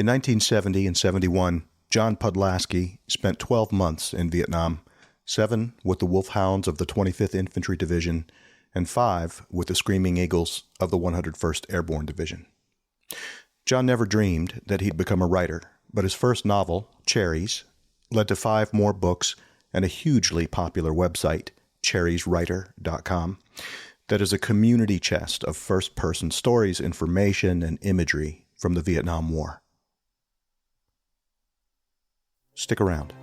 In 1970 and 71, John Podlasky spent 12 months in Vietnam, 7 with the Wolfhounds of the 25th Infantry Division, and 5 with the Screaming Eagles of the 101st Airborne Division. John never dreamed that he'd become a writer, but his first novel, Cherries, led to 5 more books and a hugely popular website, cherrieswriter.com, that is a community chest of first-person stories, information, and imagery from the Vietnam War. Stick around.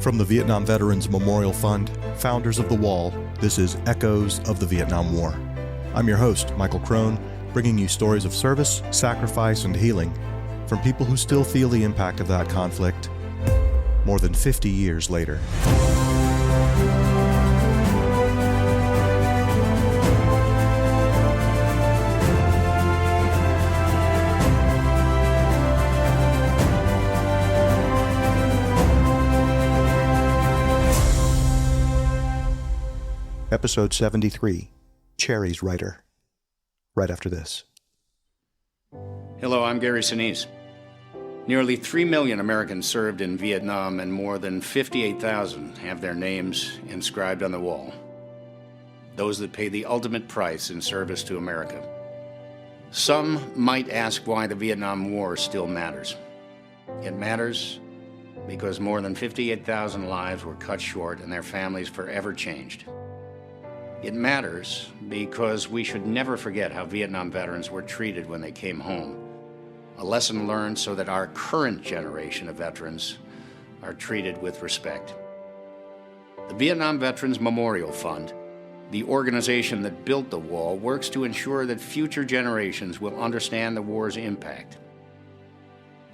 From the Vietnam Veterans Memorial Fund, founders of The Wall, this is Echoes of the Vietnam War. I'm your host, Michael Crone, bringing you stories of service, sacrifice, and healing from people who still feel the impact of that conflict more than 50 years later. Episode 73, Cherries Writer, right after this. Hello, I'm Gary Sinise. Nearly 3 million Americans served in Vietnam, and more than 58,000 have their names inscribed on the wall. Those that pay the ultimate price in service to America. Some might ask why the Vietnam War still matters. It matters because more than 58,000 lives were cut short and their families forever changed. It matters because we should never forget how Vietnam veterans were treated when they came home. A lesson learned so that our current generation of veterans are treated with respect. The Vietnam Veterans Memorial Fund, the organization that built the wall, works to ensure that future generations will understand the war's impact.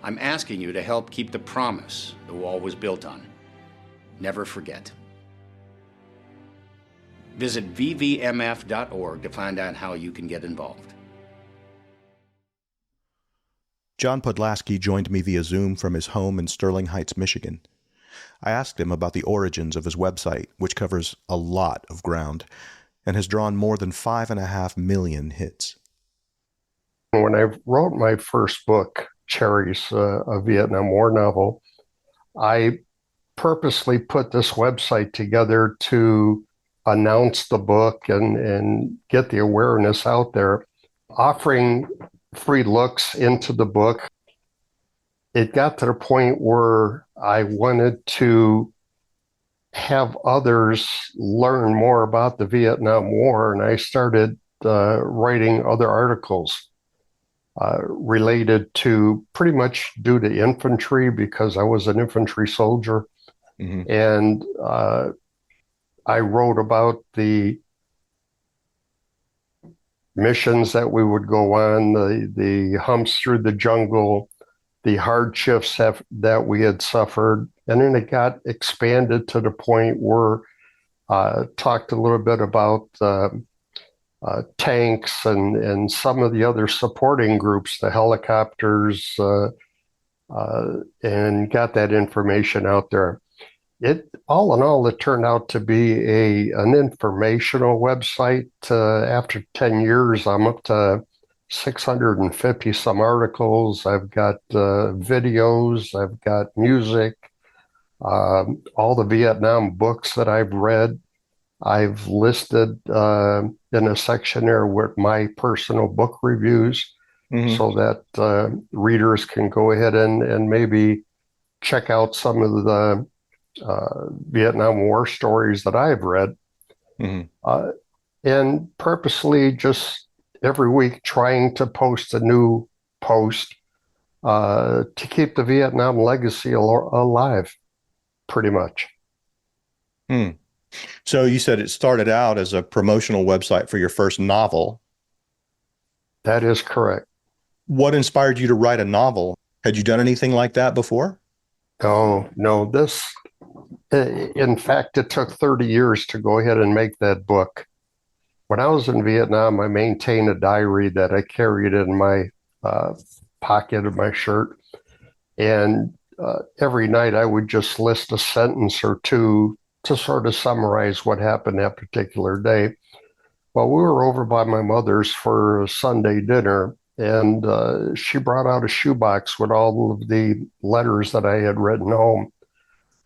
I'm asking you to help keep the promise the wall was built on. Never forget. Visit vvmf.org to find out how you can get involved. John Podlasky joined me via Zoom from his home in Sterling Heights, Michigan. I asked him about the origins of his website, which covers a lot of ground and has drawn more than 5.5 million hits. When I wrote my first book, Cherries, a Vietnam War novel, I purposely put this website together to announce the book and get the awareness out there, offering free looks into the book. It got to the point where I wanted to have others learn more about the Vietnam War, and I started writing other articles related to pretty much due to infantry, because I was an infantry soldier. Mm-hmm. And I wrote about the missions that we would go on, the humps through the jungle, the hardships that we had suffered. And then it got expanded to the point where talked a little bit about tanks and some of the other supporting groups, the helicopters, and got that information out there. All in all, it turned out to be an informational website. After 10 years, I'm up to 650 some articles. I've got videos, I've got music, all the Vietnam books that I've read. I've listed in a section there with my personal book reviews, mm-hmm. so that readers can go ahead and maybe check out some of the Vietnam War stories that I've read, mm-hmm. And purposely just every week trying to post a new post to keep the Vietnam legacy alive, pretty much. So you said it started out as a promotional website for your first novel. That is correct. What inspired you to write a novel? Had you done anything like that before? Oh, no. In fact, it took 30 years to go ahead and make that book. When I was in Vietnam, I maintained a diary that I carried in my pocket of my shirt. And every night I would just list a sentence or two to sort of summarize what happened that particular day. Well, we were over by my mother's for a Sunday dinner, and she brought out a shoebox with all of the letters that I had written home.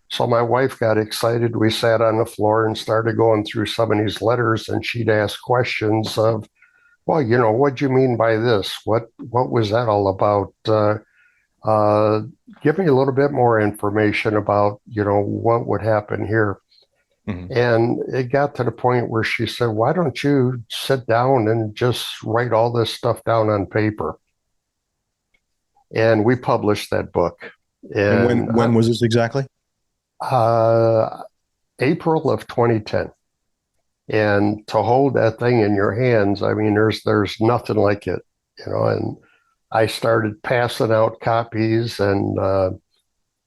So my wife got excited. We sat on the floor and started going through some of these letters, and she'd ask questions of, well, what do you mean by this? What was that all about? Uh, Give me a little bit more information about, what would happen here. Mm-hmm. And it got to the point where she said, why don't you sit down and just write all this stuff down on paper? And we published that book. And And when was this exactly? April of 2010. And to hold that thing in your hands, I mean, there's nothing like it, and I started passing out copies, and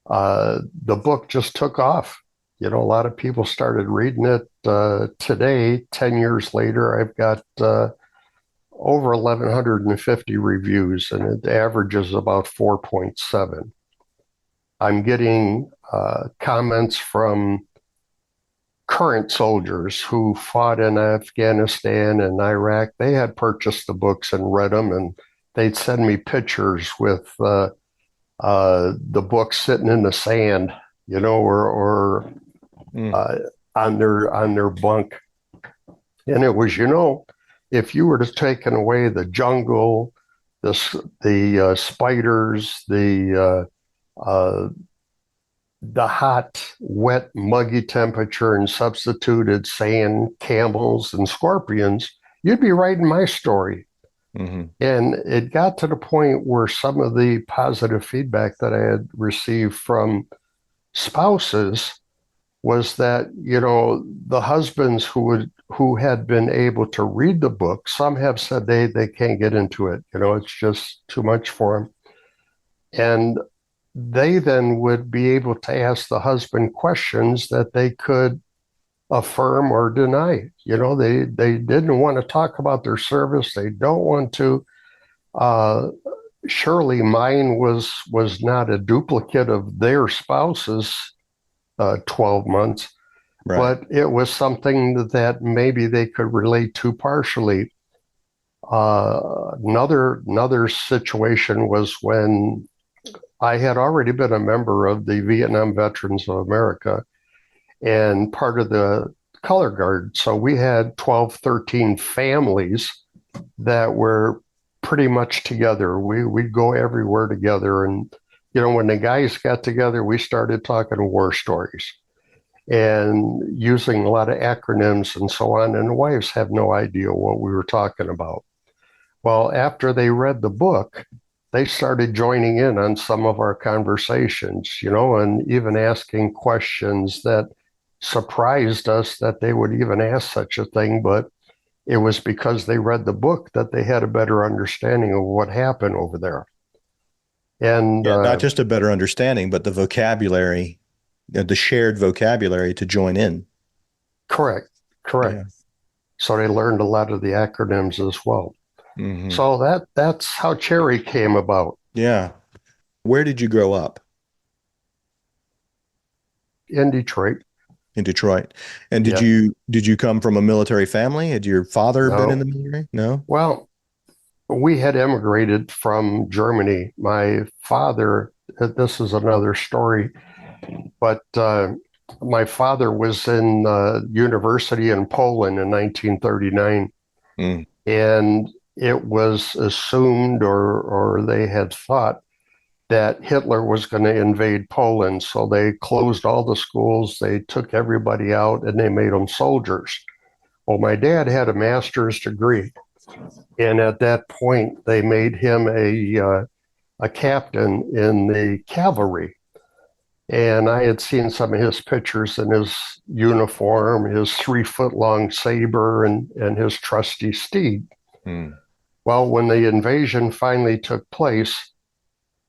the book just took off. A lot of people started reading it. Today, 10 years later, I've got over 1,150 reviews, and it averages about 4.7. I'm getting comments from current soldiers who fought in Afghanistan and Iraq. They had purchased the books and read them, and they'd send me pictures with the book sitting in the sand, or on their bunk. And it was, if you were to taken away the jungle, the spiders, the hot, wet, muggy temperature, and substituted sand, camels, and scorpions, you'd be writing my story. Mm-hmm. And it got to the point where some of the positive feedback that I had received from spouses was that, the husbands who had been able to read the book, some have said they can't get into it. It's just too much for them. And they then would be able to ask the husband questions that they could affirm or deny. They didn't want to talk about their service. They don't want to. Surely mine was not a duplicate of their spouse's 12 months, Right. but it was something that maybe they could relate to partially. Another situation was when I had already been a member of the Vietnam Veterans of America and part of the color guard. So we had 12, 13 families that were pretty much together. We'd go everywhere together. And, when the guys got together, we started talking war stories and using a lot of acronyms and so on. And the wives have no idea what we were talking about. Well, after they read the book, they started joining in on some of our conversations, and even asking questions that surprised us that they would even ask such a thing. But it was because they read the book that they had a better understanding of what happened over there. And not just a better understanding, but the vocabulary, the shared vocabulary to join in. Correct. Yeah. So they learned a lot of the acronyms as well. Mm-hmm. So that's how Cherry came about. Yeah. Where did you grow up? In Detroit. In Detroit. And did you come from a military family? Had your father been in the military? No? Well, we had immigrated from Germany. My father, this is another story, but my father was in university in Poland in 1939. Mm. And it was assumed or they had thought that Hitler was going to invade Poland. So they closed all the schools, they took everybody out, and they made them soldiers. Well, my dad had a master's degree. And at that point, they made him a captain in the cavalry. And I had seen some of his pictures in his uniform, his 3-foot-long saber, and his trusty steed. Mm. Well, when the invasion finally took place,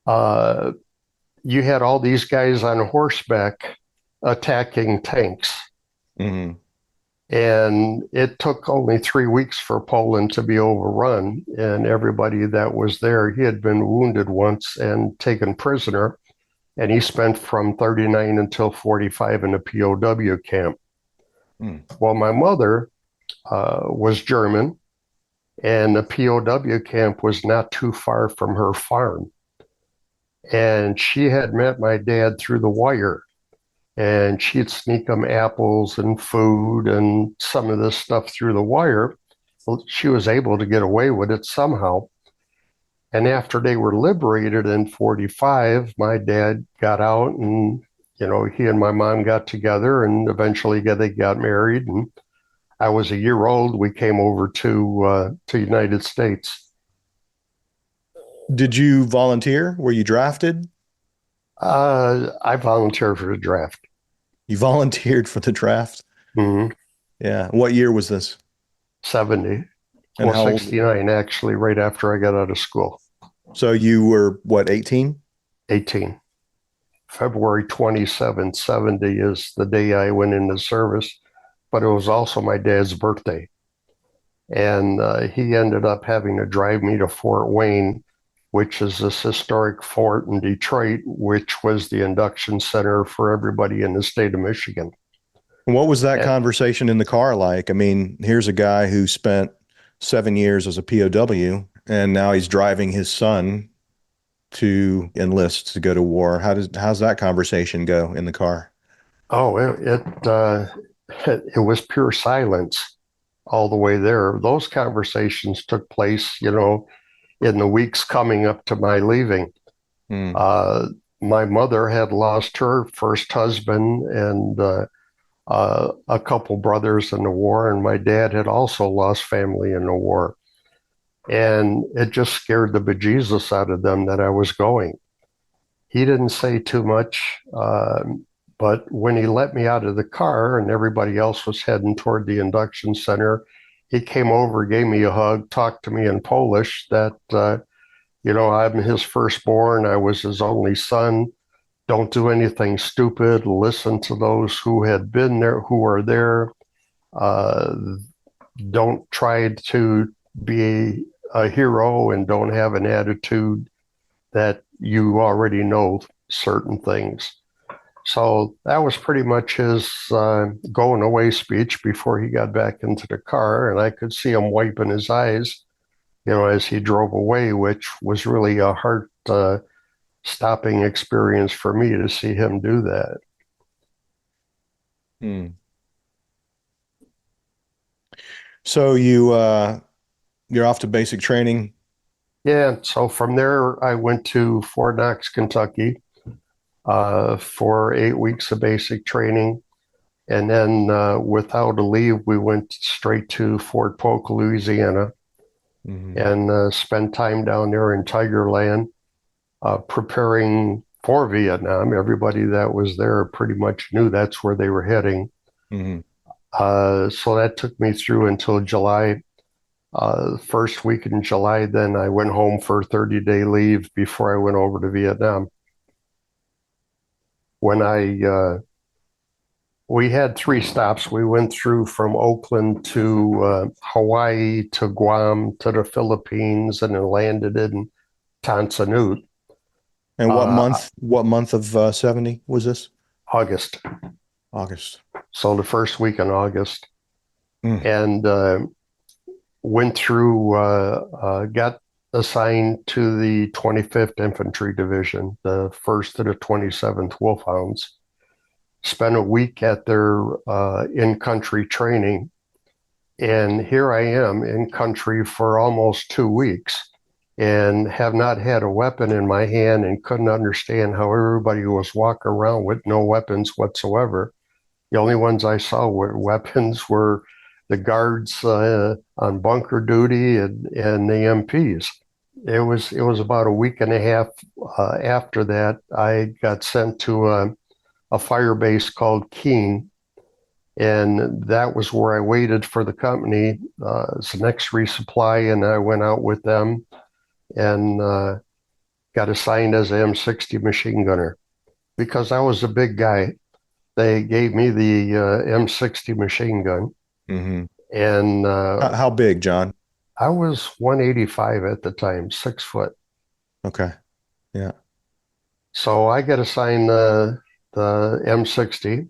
you had all these guys on horseback attacking tanks. Mm-hmm. And it took only 3 weeks for Poland to be overrun. And everybody that was there, he had been wounded once and taken prisoner. And he spent from 39 until 45 in a POW camp. Mm. Well, my mother was German, and the POW camp was not too far from her farm. And she had met my dad through the wire, and she'd sneak him apples and food and some of this stuff through the wire. Well, she was able to get away with it somehow. And after they were liberated in 45, my dad got out and, he and my mom got together and eventually they got married. And I was a year old. We came over to United States. Did you volunteer? Were you drafted? I volunteered for the draft. You volunteered for the draft? Mm-hmm. Yeah. What year was this? 70. And Well, how old? 69, actually, right after I got out of school. So you were what, 18? 18. February 27th, 70 is the day I went into service, but it was also my dad's birthday. And he ended up having to drive me to Fort Wayne, which is this historic fort in Detroit, which was the induction center for everybody in the state of Michigan. What was that And, conversation in the car like? I mean, here's a guy who spent 7 years as a POW, and now he's driving his son to enlist to go to war. How's that conversation go in the car? oh, it was pure silence all the way there. Those conversations took place, in the weeks coming up to my leaving. Hmm. My mother had lost her first husband and a couple brothers in the war, and my dad had also lost family in the war. And it just scared the bejesus out of them that I was going. He didn't say too much, but when he let me out of the car and everybody else was heading toward the induction center, he came over, gave me a hug, talked to me in Polish that, I'm his firstborn. I was his only son. Don't do anything stupid. Listen to those who had been there, who are there. Uh, don't try to be a hero and don't have an attitude that you already know certain things. So that was pretty much his going away speech before he got back into the car. And I could see him wiping his eyes, as he drove away, which was really a heart stopping experience for me to see him do that. Hmm. So you're off to basic training. Yeah. So from there, I went to Fort Knox, Kentucky for 8 weeks of basic training. And then without a leave, we went straight to Fort Polk, Louisiana, Mm-hmm. and spent time down there in Tiger Land, preparing for Vietnam. Everybody that was there pretty much knew that's where they were heading. Mm-hmm. So that took me through until July. First week in July, then I went home for 30-day leave before I went over to Vietnam. When we had 3 stops. We went through from Oakland to Hawaii to Guam to the Philippines and then landed in Tonsanut. And what uh, month? What month of 70 was this? August. August. So the first week in August. Mm. And went through, got assigned to the 25th Infantry Division, the 1st to the 27th Wolfhounds. Spent a week at their in-country training. And here I am in country for almost 2 weeks and have not had a weapon in my hand and couldn't understand how everybody was walking around with no weapons whatsoever. The only ones I saw with weapons were the guards on bunker duty and the MPs. It was about a week and a half after that I got sent to a fire base called Keene, and that was where I waited for the company. It's the next resupply, and I went out with them and got assigned as an M60 machine gunner because I was a big guy. They gave me the M60 machine gun, Mm-hmm. and How big, John? I was 185 at the time, 6 foot. Okay. Yeah. So I got assigned the M60,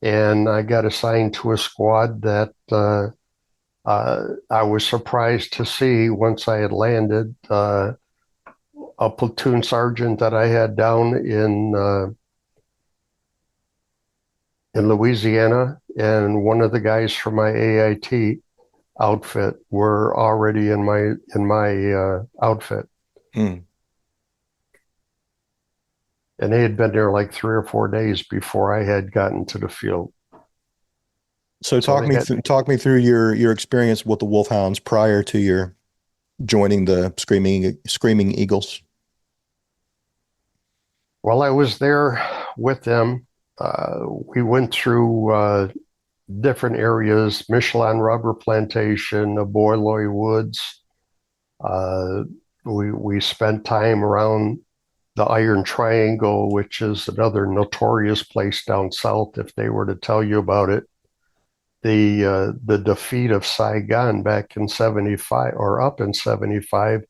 and I got assigned to a squad that I was surprised to see once I had landed a platoon sergeant that I had down in Louisiana, and one of the guys from my AIT outfit were already in my outfit, Hmm. and they had been there like 3 or 4 days before I had gotten to the field. So So they had talk me through your experience with the Wolfhounds prior to your joining the Screaming Eagles. While I was there with them, we went through different areas: Michelin Rubber Plantation, the Boiloy Woods. Uh, we spent time around the Iron Triangle, which is another notorious place down south. If they were to tell you about it, the defeat of Saigon back in '75 or up in '75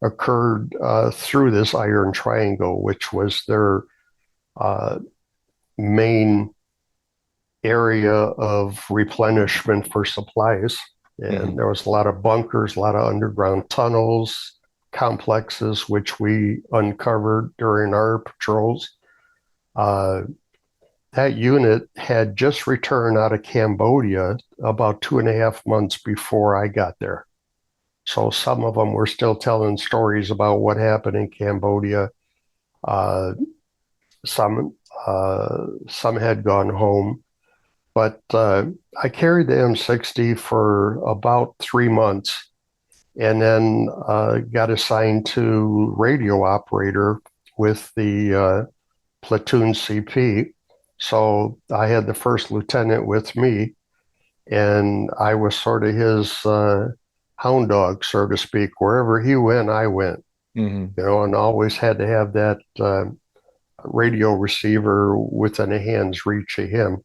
occurred through this Iron Triangle, which was their uh, main area of replenishment for supplies. Hmm. And there was a lot of bunkers, a lot of underground tunnels, complexes, which we uncovered during our patrols. Uh, that unit had just returned out of Cambodia about 2.5 months before I got there. So some of them were still telling stories about what happened in Cambodia. Uh, some some had gone home, but I carried the M60 for about 3 months, and then got assigned to radio operator with the platoon CP. So I had the first lieutenant with me, and I was sort of his hound dog, so to speak. Wherever he went, I went. Hmm. And always had to have that radio receiver within a hand's reach of him.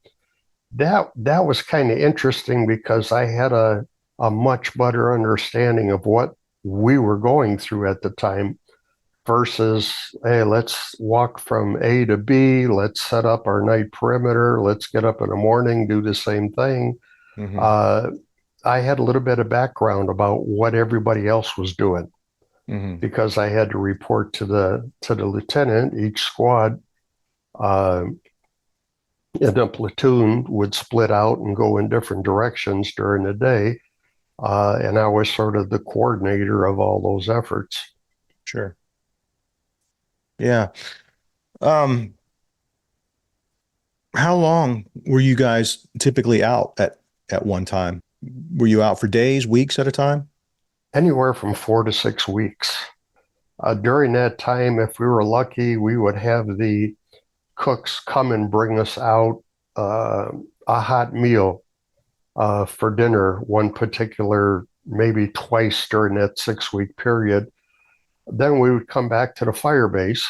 That was kind of interesting because I had a much better understanding of what we were going through at the time versus, hey, let's walk from A to B, let's set up our night perimeter, let's get up in the morning, do the same thing. Hmm. Uh, I had a little bit of background about what everybody else was doing Hmm. because I had to report to the lieutenant. Each squad uh, in a platoon would split out and go in different directions during the day. And I was sort of the coordinator of all those efforts. Sure. Yeah. Um, how long were you guys typically out at one time? Were you out for days, weeks at a time? Anywhere from 4 to 6 weeks. During that time, if we were lucky, we would have the cooks come and bring us out uh, a hot meal for dinner one particular, maybe twice during that 6 week period. Then we would come back to the fire base,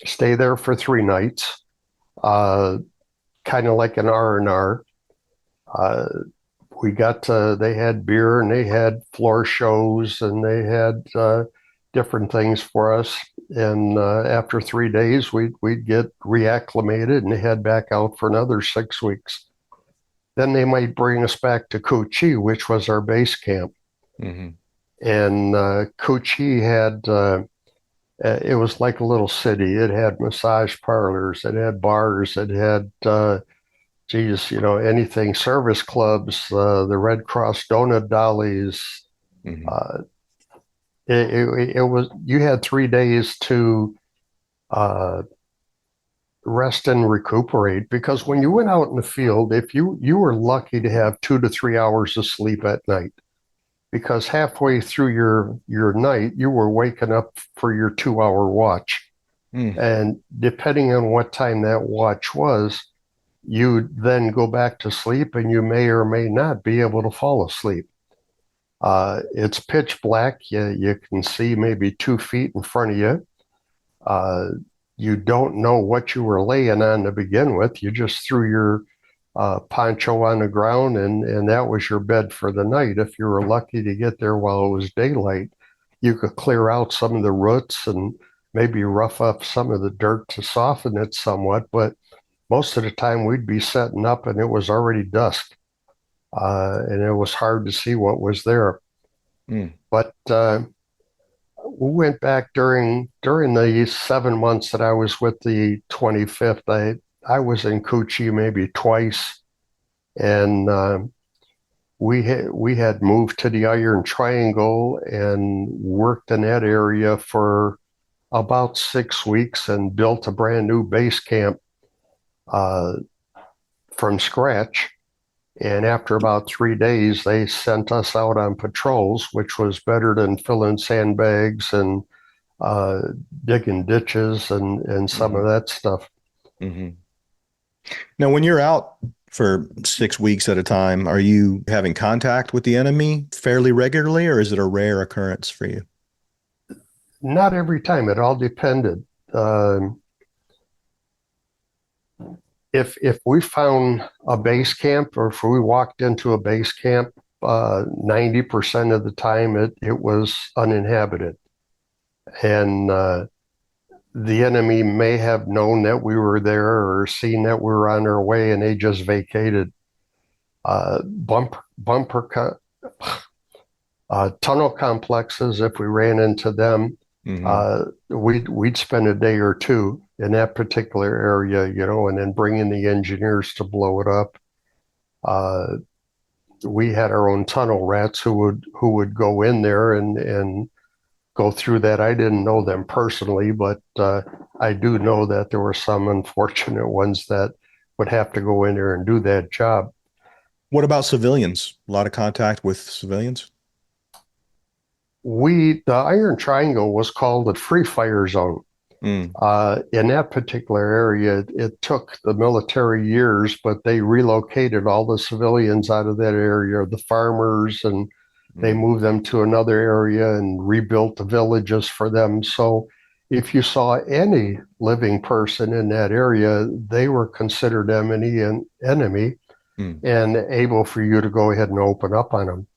stay there for 3 nights, uh, kind of like an R&R. Uh, we got to, they had beer and they had floor shows and they had different things for us. And after 3 days, we'd get reacclimated and head back out for another 6 weeks. Then they might bring us back to Kochi, which was our base camp. Hmm. And Kochi had, it was like a little city. It had massage parlors, it had bars, it had, anything, service clubs, the Red Cross donut dollies. Hmm. Uh, it was, you had 3 days to uh, rest and recuperate because when you went out in the field, if you were lucky to have 2 to 3 hours of sleep at night, because halfway through your night you were waking up for your 2 hour watch, Mm. and depending on what time that watch was, you then go back to sleep and you may or may not be able to fall asleep. It's pitch black. You can see maybe 2 feet in front of you. Uh, you don't know what you were laying on to begin with. You just threw your poncho on the ground, and that was your bed for the night. If you were lucky to get there while it was daylight, you could clear out some of the roots and maybe rough up some of the dirt to soften it somewhat. But most of the time, we'd be setting up and it was already dusk. and it was hard to see what was there. Mm. But we went back during the 7 months that I was with the 25th. I was in Coochie maybe twice, and we had moved to the Iron Triangle and worked in that area for about 6 weeks and built a brand new base camp uh, from scratch. And after about 3 days, they sent us out on patrols, which was better than filling sandbags and uh, digging ditches and some of Hmm. that stuff. Hmm. Now, when you're out for 6 weeks at a time, are you having contact with the enemy fairly regularly, or is it a rare occurrence for you? Not every time. It all depended. Um, if we found a base camp, or if we walked into a base camp, 90% of the time it was uninhabited, and the enemy may have known that we were there or seen that we were on our way, and they just vacated. Bumper tunnel complexes. If we ran into them, Hmm. we'd spend a day or two in that particular area, and then bring in the engineers to blow it up. Uh, we had our own tunnel rats who would go in there and go through that. I didn't know them personally, but I do know that there were some unfortunate ones that would have to go in there and do that job. What about civilians? A lot of contact with civilians? The Iron Triangle was called a free fire zone. Mm. In that particular area, it took the military years, but they relocated all the civilians out of that area, the farmers, and they Mm. moved them to another area and rebuilt the villages for them. So if you saw any living person in that area, they were considered enemy Mm. and able for you to go ahead and open up on them.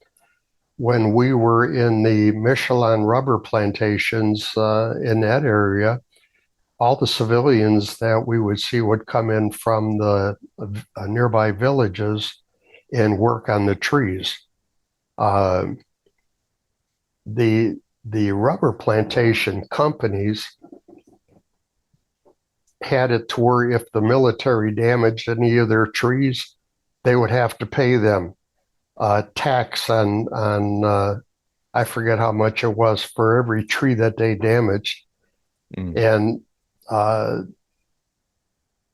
When we were in the Michelin rubber plantations in that area, all the civilians that we would see would come in from the nearby villages and work on the trees. Uh, the rubber plantation companies had it to where if the military damaged any of their trees, they would have to pay them tax on I forget how much it was for every tree that they damaged, Mm. and uh,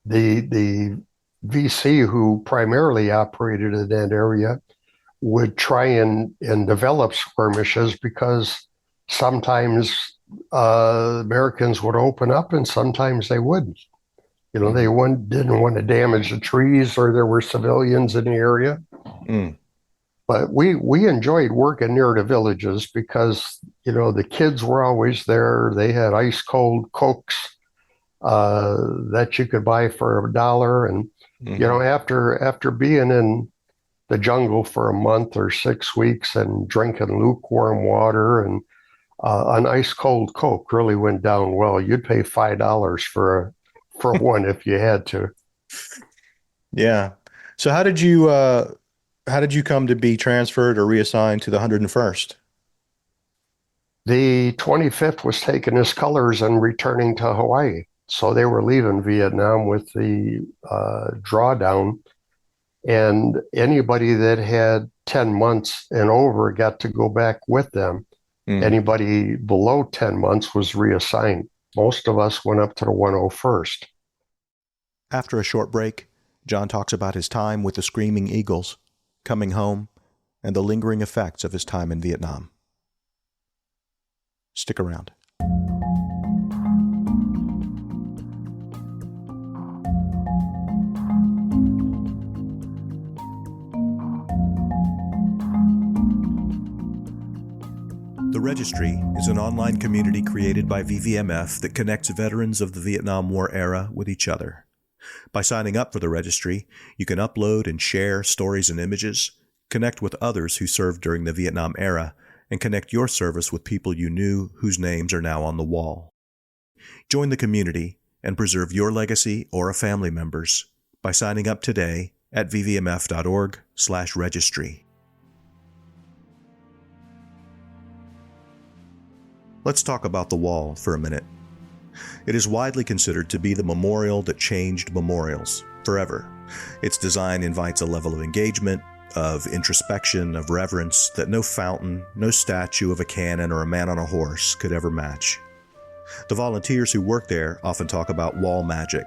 the VC who primarily operated in that area would try and develop skirmishes because sometimes Americans would open up and sometimes they wouldn't. They Mm. didn't want to damage the trees or there were civilians in the area. Mm. But we enjoyed working near the villages because the kids were always there. They had ice cold Cokes uh, that you could buy for $1, and Hmm. after being in the jungle for a month or 6 weeks and drinking lukewarm water and an ice cold Coke really went down well. You'd pay $5 for one if you had to. Yeah. So how did you come to be transferred or reassigned to the 101st? The 25th was taking his colors and returning to Hawaii. So they were leaving Vietnam with the drawdown, and anybody that had 10 months and over got to go back with them. Mm. Anybody below 10 months was reassigned. Most of us went up to the 101st. After a short break, John talks about his time with the Screaming Eagles, coming home, and the lingering effects of his time in Vietnam. Stick around. The Registry is an online community created by VVMF that connects veterans of the Vietnam War era with each other. By signing up for the Registry, you can upload and share stories and images, connect with others who served during the Vietnam era, and connect your service with people you knew whose names are now on the wall. Join the community and preserve your legacy or a family member's by signing up today at vvmf.org/registry. Let's talk about the wall for a minute. It is widely considered to be the memorial that changed memorials forever. Its design invites a level of engagement, of introspection, of reverence that no fountain, no statue of a cannon or a man on a horse could ever match. The volunteers who work there often talk about wall magic,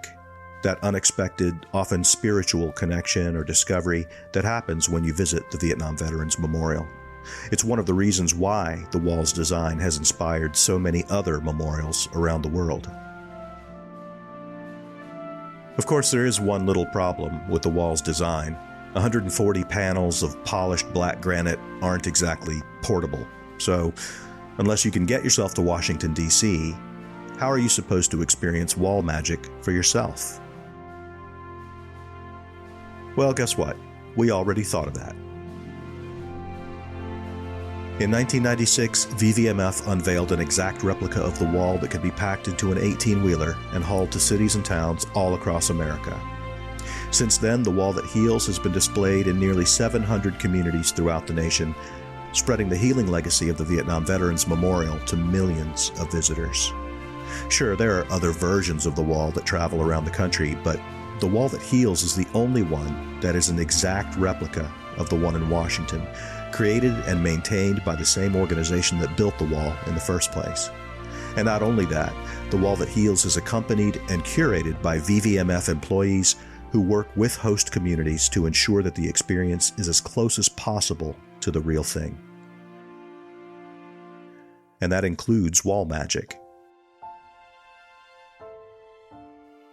that unexpected, often spiritual connection or discovery that happens when you visit the Vietnam Veterans Memorial. It's one of the reasons why the wall's design has inspired so many other memorials around the world. Of course, there is one little problem with the wall's design. 140 panels of polished black granite aren't exactly portable. So, unless you can get yourself to Washington, D.C., how are you supposed to experience wall magic for yourself? Well, guess what? We already thought of that. In 1996, VVMF unveiled an exact replica of the wall that could be packed into an 18-wheeler and hauled to cities and towns all across America. Since then, the wall that heals has been displayed in nearly 700 communities throughout the nation, spreading the healing legacy of the Vietnam Veterans Memorial to millions of visitors. Sure, there are other versions of the wall that travel around the country, but the wall that heals is the only one that is an exact replica of the one in Washington, created and maintained by the same organization that built the wall in the first place. And not only that, the wall that heals is accompanied and curated by VVMF employees who work with host communities to ensure that the experience is as close as possible to the real thing. And that includes wall magic.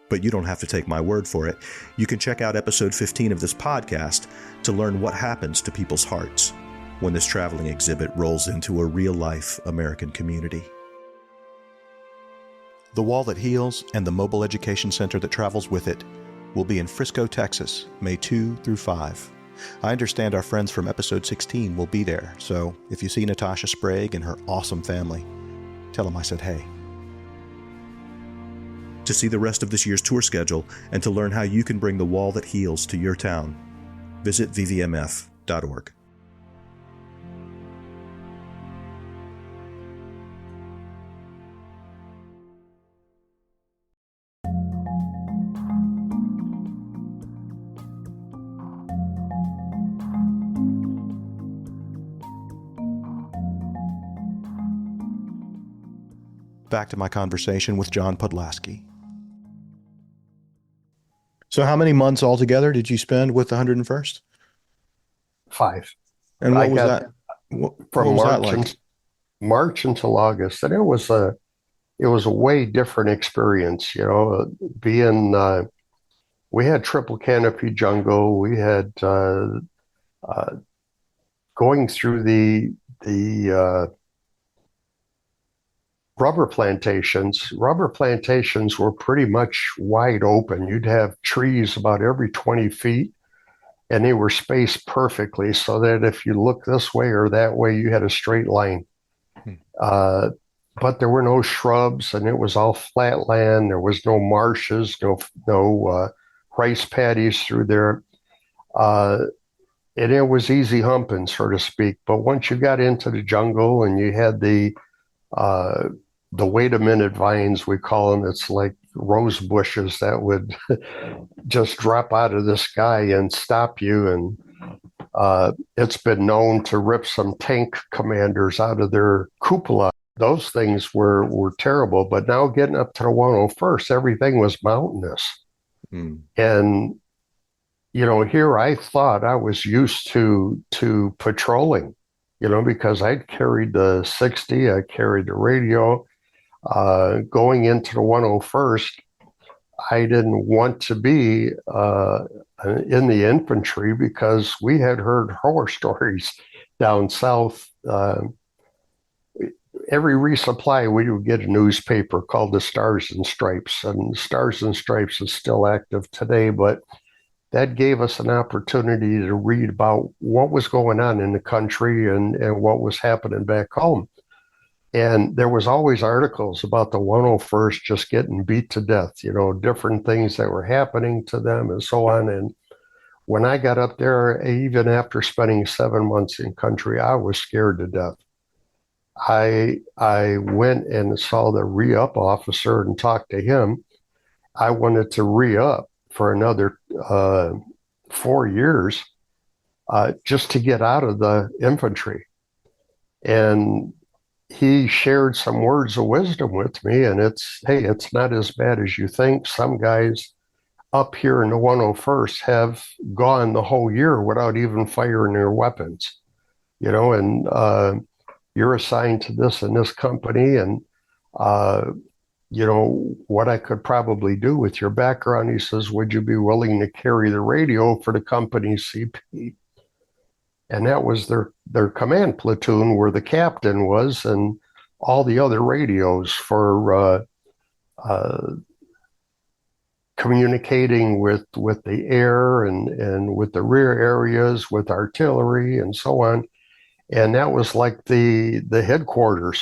But you don't have to take my word for it. You can check out episode 15 of this podcast to learn what happens to people's hearts when this traveling exhibit rolls into a real-life American community. The Wall That Heals and the mobile education center that travels with it will be in Frisco, Texas, May 2 through 5. I understand our friends from episode 16 will be there, so if you see Natasha Sprague and her awesome family, tell them I said hey. To see the rest of this year's tour schedule and to learn how you can bring the Wall That Heals to your town, visit vvmf.org. Back to my conversation with John Podlasky. So how many months altogether did you spend with the 101st? 5. And what was that? From what was that like? March until August, and it was a way different experience. We had triple canopy jungle. We had going through the rubber plantations. Rubber plantations were pretty much wide open. You'd have trees about every 20 feet, and they were spaced perfectly so that if you look this way or that way, you had a straight line. But there were no shrubs, and it was all flat land. There was no marshes, no rice paddies through there. And it was easy humping, so to speak. But once you got into the jungle and you had the wait-a-minute vines, we call them, it's like rose bushes that would just drop out of the sky and stop you. And it's been known to rip some tank commanders out of their cupola. Those things were terrible. But now getting up to the 101st, everything was mountainous. And, here I thought I was used to patrolling, because I'd carried the 60, I carried the radio. Going into the 101st, I didn't want to be in the infantry because we had heard horror stories down south. Every resupply, we would get a newspaper called the Stars and Stripes, and Stars and Stripes is still active today, but that gave us an opportunity to read about what was going on in the country and what was happening back home. And there was always articles about the 101st just getting beat to death, different things that were happening to them and so on. And when I got up there, even after spending 7 months in country, I was scared to death. I went and saw the re-up officer and talked to him. I wanted to re-up for another 4 years just to get out of the infantry. And he shared some words of wisdom with me, and hey, it's not as bad as you think. Some guys up here in the 101st have gone the whole year without even firing their weapons, and you're assigned to this and this company, and uh, what I could probably do with your background. He says, would you be willing to carry the radio for the company's CP? And that was their command platoon where the captain was, and all the other radios for communicating with the air and with the rear areas, with artillery and so on. And that was like the headquarters,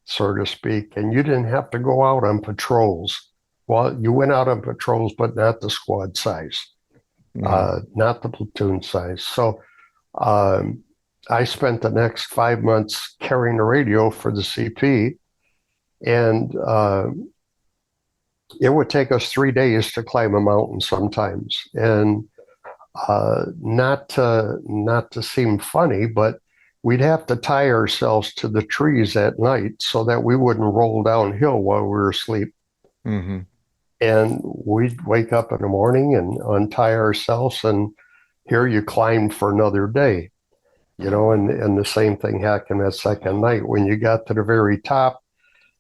so to speak. And you didn't have to go out on patrols. Well, you went out on patrols, but not the squad size, not the platoon size. So I spent the next 5 months carrying the radio for the CP, and it would take us 3 days to climb a mountain sometimes. And not to seem funny, but we'd have to tie ourselves to the trees at night so that we wouldn't roll downhill while we were asleep. Mm-hmm. And we'd wake up in the morning and untie ourselves, and here you climbed for another day, and the same thing happened that second night. When you got to the very top,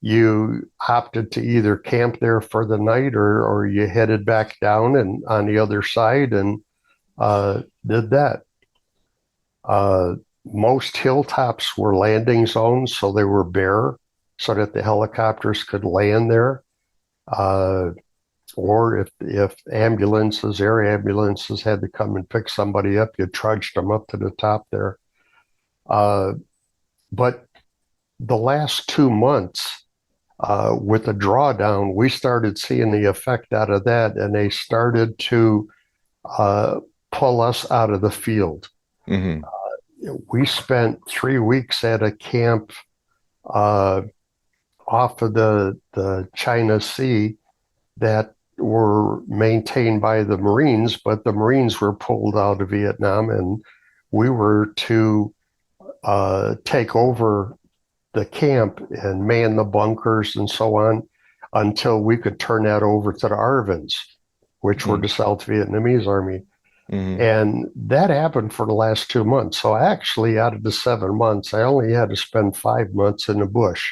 you opted to either camp there for the night or you headed back down and on the other side and did that. Most hilltops were landing zones, so they were bare so that the helicopters could land there. Or if ambulances, air ambulances had to come and pick somebody up, you trudged them up to the top there. But the last 2 months, with the drawdown, we started seeing the effect out of that, and they started to pull us out of the field. Mm-hmm. We spent 3 weeks at a camp off of the China Sea that were maintained by the Marines, but the Marines were pulled out of Vietnam, and we were to take over the camp and man the bunkers and so on until we could turn that over to the ARVNs, which were the South Vietnamese Army. Mm-hmm. And that happened for the last 2 months. So actually, out of the 7 months, I only had to spend 5 months in the bush.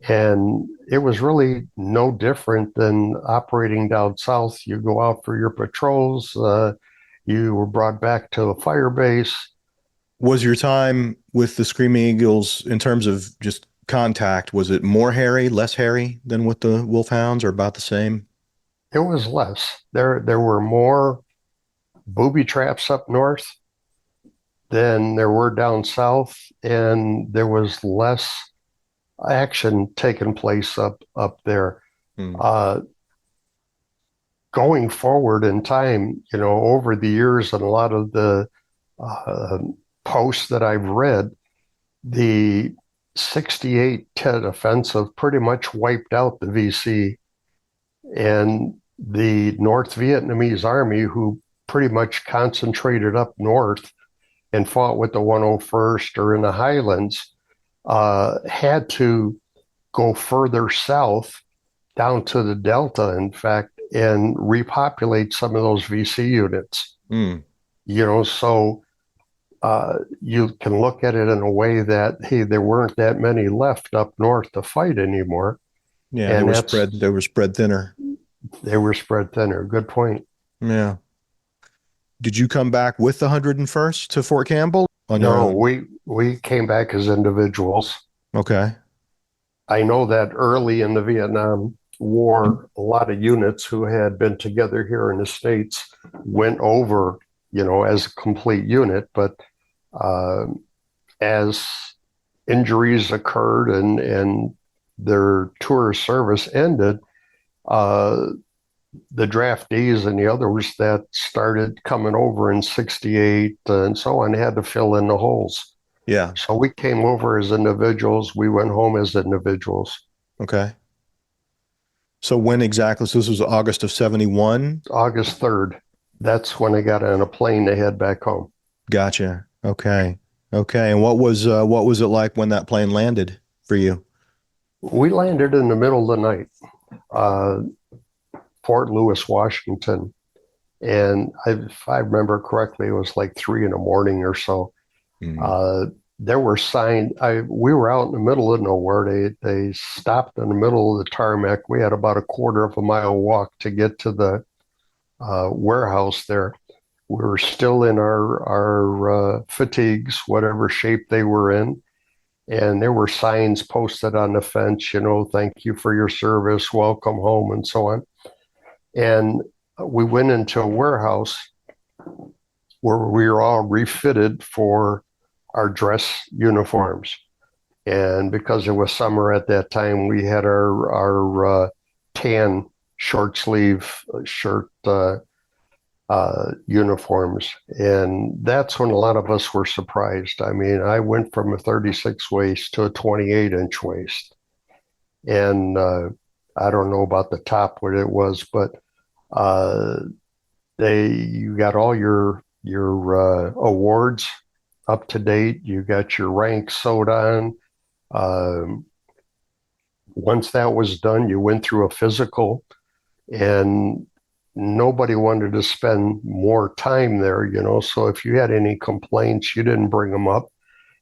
And it was really no different than operating down south. You go out for your patrols. You were brought back to a fire base. Was your time with the Screaming Eagles, in terms of just contact, was it more hairy, less hairy than with the Wolfhounds, or about the same? It was less. There were more booby traps up north than there were down south, and there was less action taking place up there. Going forward in time, over the years and a lot of the posts that I've read, the 68 Tet Offensive pretty much wiped out the VC, and the North Vietnamese Army, who pretty much concentrated up north and fought with the 101st or in the Highlands, had to go further south down to the Delta, in fact, and repopulate some of those VC units. So you can look at it in a way that, hey, there weren't that many left up north to fight anymore. Yeah, and they were spread thinner. They were spread thinner. Good point. Yeah. Did you come back with the 101st to Fort Campbell on your own? No, we came back as individuals. Okay. I know that early in the Vietnam War, a lot of units who had been together here in the States went over, as a complete unit. But as injuries occurred and their tour of service ended, the draftees and the others that started coming over in 68 and so on had to fill in the holes. Yeah. So we came over as individuals. We went home as individuals. Okay. So when exactly? So this was August of 71? August 3rd, that's when I got on a plane to head back home. Gotcha. Okay. Okay. And what was it like when that plane landed for you? We landed in the middle of the night, uh, Fort Lewis, Washington. And if I remember correctly, it was like 3 in the morning or so. Mm. Uh, there were signs. We were out in the middle of nowhere. They stopped in the middle of the tarmac. We had about a quarter of a mile walk to get to the warehouse there. We were still in our fatigues, whatever shape they were in, and there were signs posted on the fence. Thank you for your service, welcome home, and so on. And we went into a warehouse where we were all refitted for our dress uniforms. And because it was summer at that time, we had our tan short sleeve shirt uniforms. And that's when a lot of us were surprised. I mean, I went from a 36 waist to a 28-inch waist. And I don't know about the top what it was, but uh, you got all your awards up to date. You got your rank sewed on. Um, Once that was done, you went through a physical, and nobody wanted to spend more time there. So if you had any complaints, you didn't bring them up.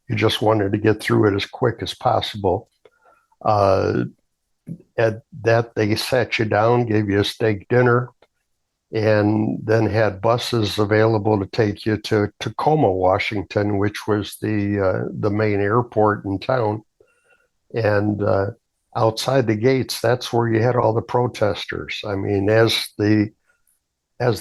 You just wanted to get through it as quick as possible. Uh, at that, they sat you down, gave you a steak dinner, and then had buses available to take you to Tacoma, Washington, which was the main airport in town. And outside the gates, that's where you had all the protesters. I mean, as the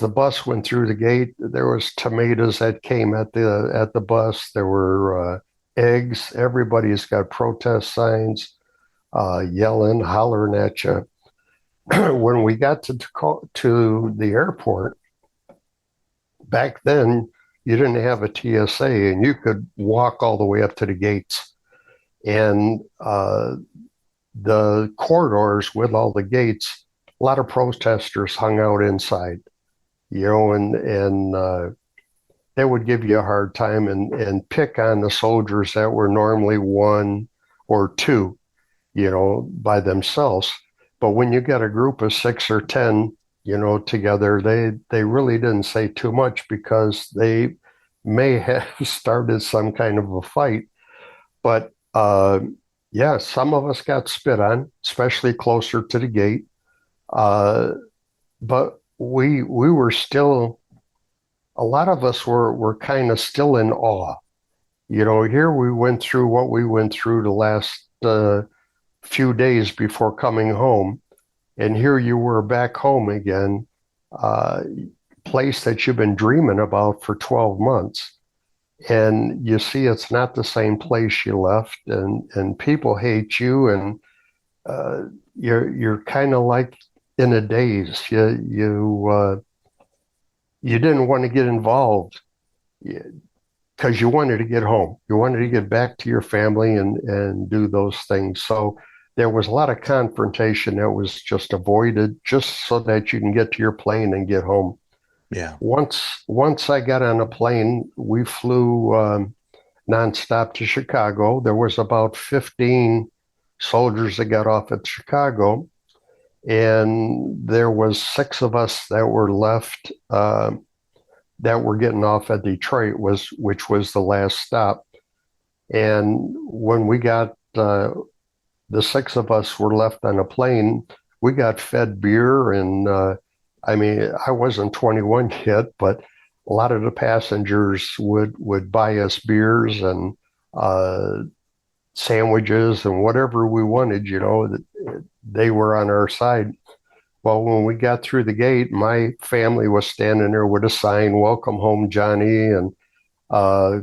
bus went through the gate, there was tomatoes that came at the bus. There were eggs. Everybody's got protest signs, yelling, hollering at you. When we got to the airport, back then you didn't have a TSA, and you could walk all the way up to the gates. And the corridors with all the gates, a lot of protesters hung out inside, and they would give you a hard time and pick on the soldiers that were normally one or two, by themselves. But when you got a group of 6 or 10, together, they really didn't say too much because they may have started some kind of a fight. But yeah, some of us got spit on, especially closer to the gate. Uh, but we were still, a lot of us were kind of still in awe. Here we went through what we went through the last few days before coming home, and here you were back home again, uh, place that you've been dreaming about for 12 months. And you see it's not the same place you left, and people hate you, and uh, you're kind of like in a daze. You didn't want to get involved because you wanted to get home. You wanted to get back to your family and do those things. So there was a lot of confrontation that was just avoided, just so that you can get to your plane and get home. Yeah. Once I got on a plane, we flew nonstop to Chicago. There was about 15 soldiers that got off at Chicago, and there was 6 of us that were left that were getting off at Detroit, which was the last stop. And when we got the 6 of us were left on a plane, we got fed beer, and I mean, I wasn't 21 yet, but a lot of the passengers would buy us beers and uh, sandwiches and whatever we wanted. They were on our side. Well, when we got through the gate, my family was standing there with a sign, "Welcome home, Johnny," and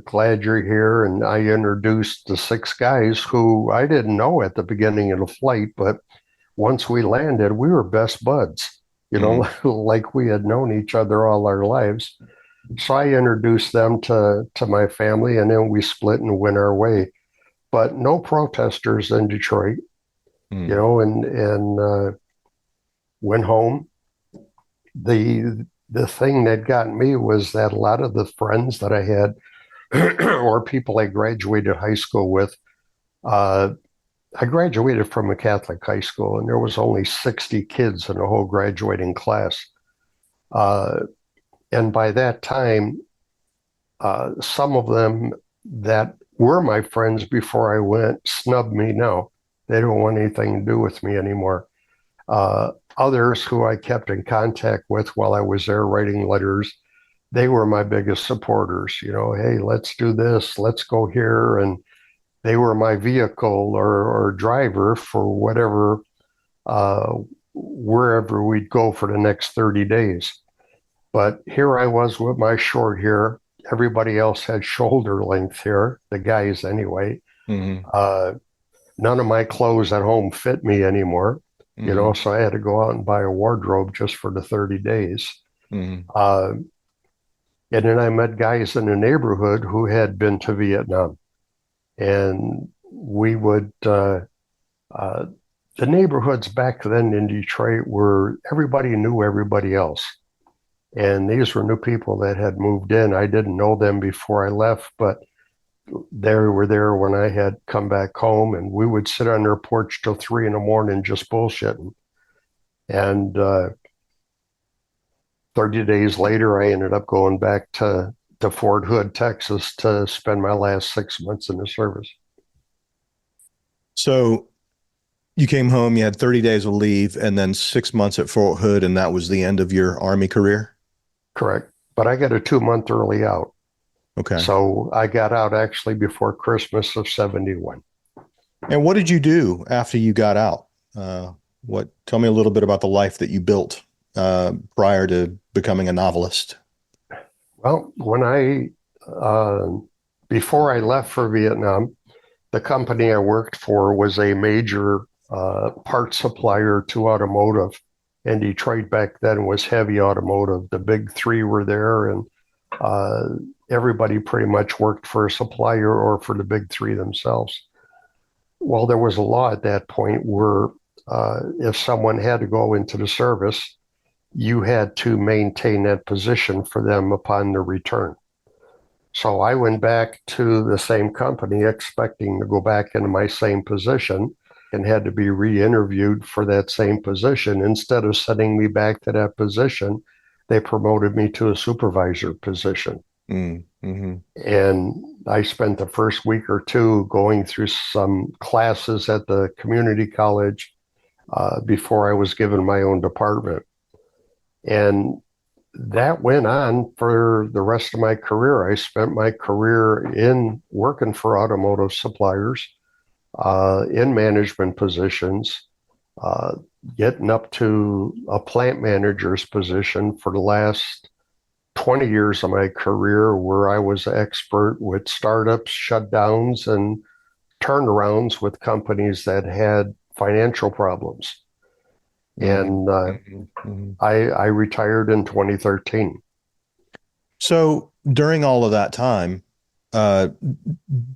glad you're here. And I introduced the 6 guys who I didn't know at the beginning of the flight, but once we landed, we were best buds. Mm. like we had known each other all our lives. So I introduced them to my family, and then we split and went our way. But no protesters in Detroit, Mm. and went home. The thing that got me was that a lot of the friends that I had or people I graduated high school with, uh, I graduated from a Catholic high school, and there was only 60 kids in the whole graduating class. Uh, and by that time, some of them that were my friends before I went snubbed me now. They don't want anything to do with me anymore. Others who I kept in contact with while I was there writing letters, they were my biggest supporters. Hey, let's do this, let's go here. And they were my vehicle or driver for whatever, uh, wherever we'd go for the next 30 days. But here I was with my short hair. Everybody else had shoulder length hair, the guys anyway. Mm-hmm. Uh, None of my clothes at home fit me anymore, Mm-hmm. so I had to go out and buy a wardrobe just for the 30 days. Mm-hmm. Uh, and then I met guys in the neighborhood who had been to Vietnam. And we would, uh, the neighborhoods back then in Detroit were everybody knew everybody else. And these were new people that had moved in. I didn't know them before I left, but they were there when I had come back home, and we would sit on their porch till 3 in the morning just bullshitting. And 30 days later, I ended up going back to Fort Hood, Texas, to spend my last 6 months in the service. So you came home, you had 30 days of leave, and then 6 months at Fort Hood, and that was the end of your Army career? Correct. But I got a 2 month early out. Okay. So I got out actually before Christmas of 71. And what did you do after you got out? Tell me a little bit about the life that you built prior to becoming a novelist. Well, before I left for Vietnam, the company I worked for was a major part supplier to automotive. And Detroit back then was heavy automotive. The big three were there, and uh, everybody pretty much worked for a supplier or for the big three themselves. Well, there was a law at that point where if someone had to go into the service, you had to maintain that position for them upon their return. So I went back to the same company expecting to go back into my same position and had to be re-interviewed for that same position. Instead of sending me back to that position, they promoted me to a supervisor position. Mm-hmm. And I spent the first week or two going through some classes at the community college before I was given my own department. And that went on for the rest of my career. I spent my career in working for automotive suppliers, in management positions, uh, getting up to a plant manager's position for the last 20 years of my career, where I was an expert with startups, shutdowns, and turnarounds with companies that had financial problems. And Mm-hmm. Mm-hmm. I retired in 2013. So during all of that time, uh,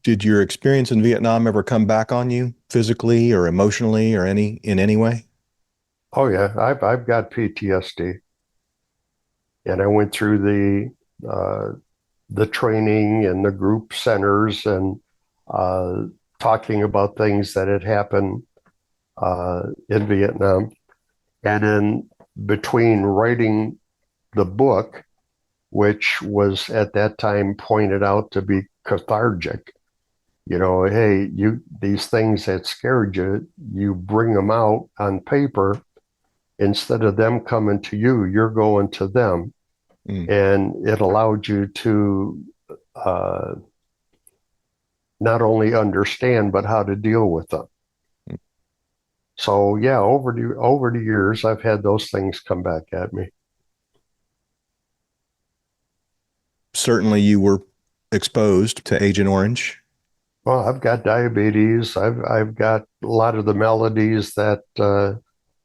did your experience in Vietnam ever come back on you physically or emotionally or in any way? Oh yeah, I've got PTSD, and I went through the training and the group centers and uh, talking about things that had happened in Vietnam. And then between writing the book, which was at that time pointed out to be cathartic, hey, these things that scared you, you bring them out on paper. Instead of them coming to you, you're going to them. Mm. And it allowed you to uh, not only understand, but how to deal with them. So yeah, over the years, I've had those things come back at me. Certainly you were exposed to Agent Orange. Well, I've got diabetes. I've got a lot of the melodies that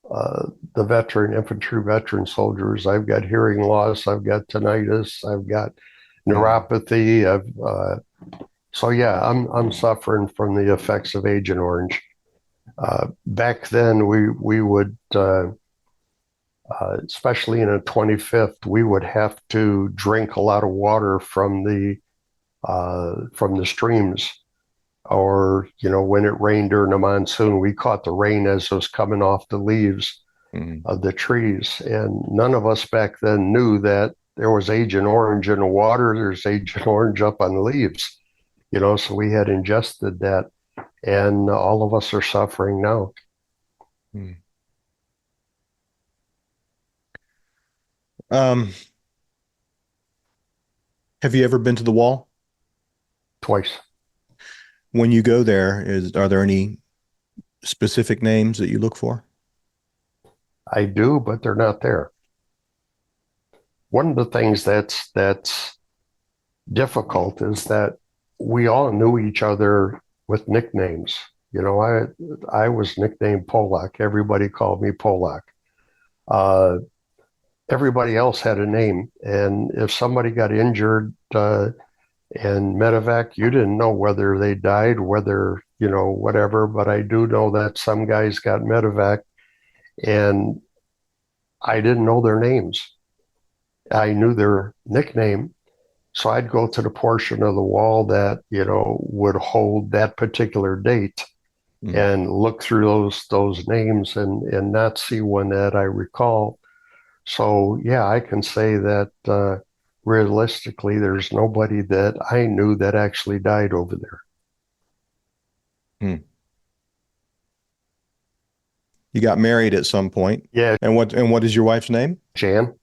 the infantry veteran soldiers. I've got hearing loss, I've got tinnitus, I've got neuropathy. So yeah, I'm suffering from the effects of Agent Orange. Back then, we would, especially in a 25th, we would have to drink a lot of water from the streams, or when it rained during the monsoon, we caught the rain as it was coming off the leaves of the trees, and none of us back then knew that there was Agent Orange in the water. There's Agent Orange up on the leaves, so we had ingested that, and all of us are suffering now. Have you ever been to the wall? Twice. When you go there, are there any specific names that you look for? I do, but they're not there. One of the things that's difficult is that we all knew each other with nicknames. I was nicknamed Polak. Everybody called me Polak. Everybody else had a name, and if somebody got injured and medevac, you didn't know whether they died, whether whatever. But I do know that some guys got medevac, and I didn't know their names. I knew their nickname. So I'd go to the portion of the wall that, would hold that particular date and look through those names and not see one that I recall. So yeah, I can say that realistically, there's nobody that I knew that actually died over there. You got married at some point. Yeah. And what is your wife's name? Jan.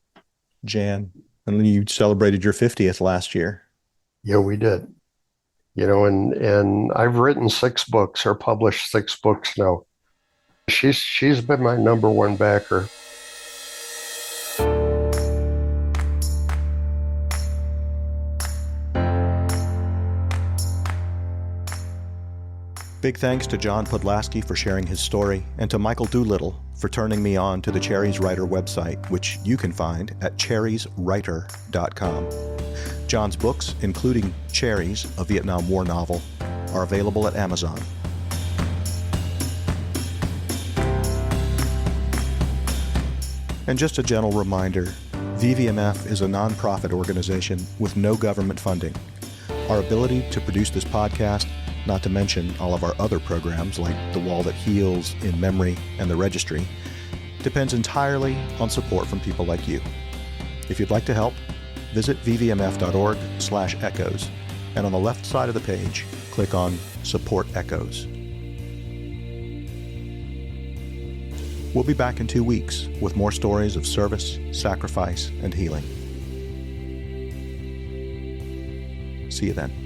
And then you celebrated your 50th last year. Yeah, we did. And I've written 6 books, or published 6 books now. She's been my number one backer. Big thanks to John Podlasky for sharing his story, and to Michael Doolittle for turning me on to the Cherries Writer website, which you can find at cherrieswriter.com. John's books, including Cherries, a Vietnam War novel, are available at Amazon. And just a gentle reminder, VVMF is a nonprofit organization with no government funding. Our ability to produce this podcast, not to mention all of our other programs like The Wall That Heals, In Memory, and The Registry, depends entirely on support from people like you. If you'd like to help, visit vvmf.org/echoes, and on the left side of the page, click on Support Echoes. We'll be back in 2 weeks with more stories of service, sacrifice, and healing. See you then.